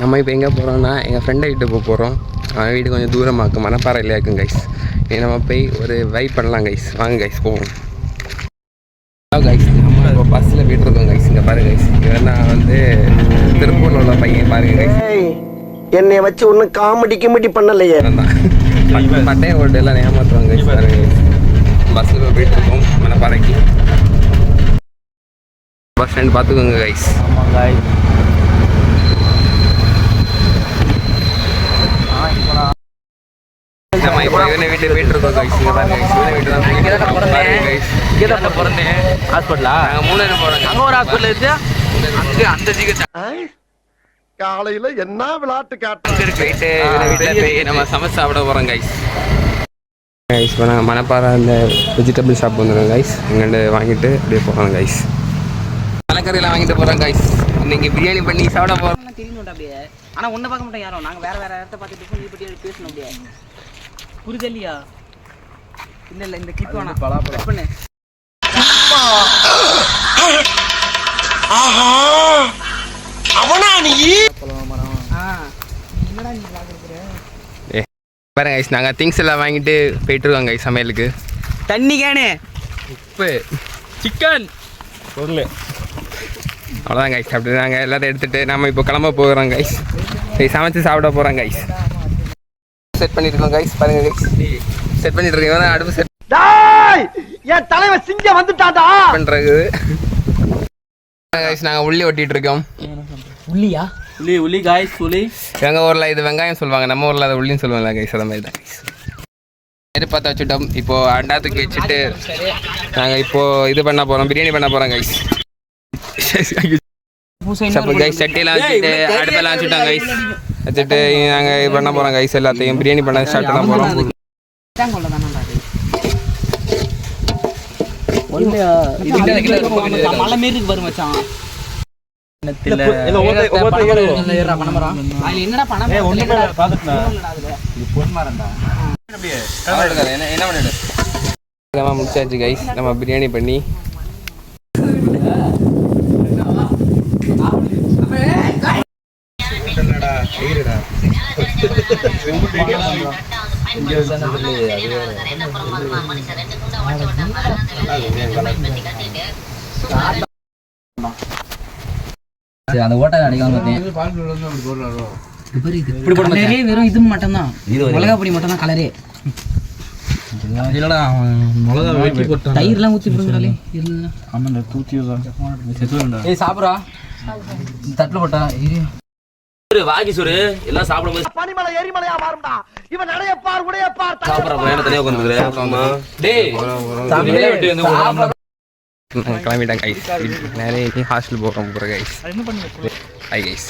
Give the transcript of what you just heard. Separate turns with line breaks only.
நம்ம இப்போ எங்கே போகிறோம்னா எங்கள் ஃப்ரெண்டை வீட்டுக்கு போகிறோம். அவன் வீடு கொஞ்சம் தூரமாக இருக்கும், மணப்பாறையில் இருக்கும் கைஸ். நம்ம போய் ஒரு வைப் பண்ணலாம் கைஸ். வாங்க கைஸ் போவோம். கைஸ் நம்ம இப்போ பஸ்ஸில் போய்ட்டுருக்கோம் கைஸ். இங்கே பாருங்க கைஸ், இவன் வந்து திருப்பூரில் உள்ள பையன் பாருங்க கைஸ்.
என்னை வச்சு ஒன்றும் காமெடி பண்ணலையே.
பட்டைய ஓட்டு எல்லாம் ஏமாற்றுவாங்க கைஸ். பாருங்க கைஸ், பஸ்ஸில் போய்ட்டுருக்கோம் மணப்பாறைக்கு. பஸ் ஸ்டாண்ட் பார்த்துக்கோங்க கைஸ்.
ஆமாம் கைஸ்.
நம்ம இப்போ இவனை வீட்டு போயிட்டுருக்கோம் கைஸ். இங்கே பாருங்க கைஸ், இவனை வீட்டு தான் இங்கே தான் பிறந்தேன்.
ஹாஸ்பிட்டலா?
நாங்கள் 3 நேரம் போகிறோம்.
அங்கே ஒரு ஹாஸ்பிட்டல் இருக்கு.
அங்கே அந்த ஜிகச்சா
காலையில் என்ன விளையாட்டு காட்டு
போயிட்டு இவனை வீட்டில் போய் நம்ம சமைச்சு சாப்பிட போகிறோம் கைஸ். கைஸ் இப்போ நாங்கள் மணப்பாறை அந்த வெஜிடபிள் ஷாப் வந்துடுறோம் கைஸ். அங்கே வாங்கிட்டு அப்படியே போகிறோம் கைஸ். மலைக்கறியெல்லாம் வாங்கிட்டு போகிறோம் கைஸ். இன்னைக்கு பிரியாணி பண்ணி சாப்பிட போகிறோம்.
தெரியணும் அப்படியே. ஆனால் ஒன்றை பார்க்க மாட்டோம் யாரும். நாங்கள் வேறு இடத்த பார்த்துட்டு நீ பற்றி பேசணும் அப்படியே. புரிதல்லையா? இல்லை இந்த கிளிப் வேணாம். கட் பண்ணு.
அவனா நீ
என்னடா நீ பார்க்குற?
பாருங்க கைஸ், நாங்கள் திங்ஸ் எல்லாம் வாங்கிட்டு போயிட்டுருக்கோம் கைஸ் சமையலுக்கு.
தண்ணி கேனு,
உப்பு,
சிக்கன் பொருள்
அவ்வளோதான் கைஸ். அப்படி நாங்கள் எல்லாத்தையும் எடுத்துகிட்டு நம்ம இப்போ கிளம்ப போகிறோம் கைஸ். சரி சமைச்சு சாப்பிட போகிறோம் கைஸ். செட் பண்ணிட்டுருக்கோம் கைஸ். பாருங்க கைஸ், செட் பண்ணிட்டு இருக்கோம். அடுப்பு செட்
என் தலைவன் சிங்கம் வந்துட்டாடா
பண்ணுறது கைஸ். நாங்கள் உள்ளி ஒட்டிகிட்டு இருக்கோம்.
உள்ளியா?
உள்ளி காய்ஸ். உள்ளி
எங்கள் ஊரில் இது வெங்காயம் சொல்லுவாங்க, நம்ம ஊரில் அதை உள்ளின்னு சொல்லுவாங்க கைஸ். அதை மாதிரி தான் கைஸ். எதிர்பார்த்து வச்சுட்டோம். இப்போது அண்டாத்துக்கு வச்சுட்டு நாங்கள் இப்போது இது பண்ண போகிறோம், பிரியாணி பண்ண போகிறோம் கைஸ். கைஸ் சட்டியெல்லாம் வச்சுட்டு அடுப்பெல்லாம் வச்சுட்டோம் கைஸ். வச்சுட்டு நாங்கள் இது பண்ண போகிறோம் கைஸ். எல்லாத்தையும் பிரியாணி பண்ண ஸ்டார்ட் பண்ண போகிறோம்.
மலை மாரி இருக்கு பாரு மச்சான். என்னடா பணம்
என்ன பண்ணிட்டு நம்ம முடிச்சாச்சு கைஸ். நம்ம பிரியாணி பண்ணி
அந்த ஓட்டை அடிக்காம வெறும் இது மட்டும்தான், மிளகா பொடி மட்டும் தான் கலரே. தயிர்லாம் ஊற்றி போடுறாலே சாப்பிட்றா தட்டில் போட்டா
வாங்கி சோறு எல்லாம் சாப்பிடும்போது
பனிமலை எரிமலையா மாறும்டா. இவன் நடையப்பார் உடையப்பார்
கிளம்பிட்டாங்க கைஸ். நிறைய ஹாஸ்டல் போகிறோம் கைஸ். Hi guys.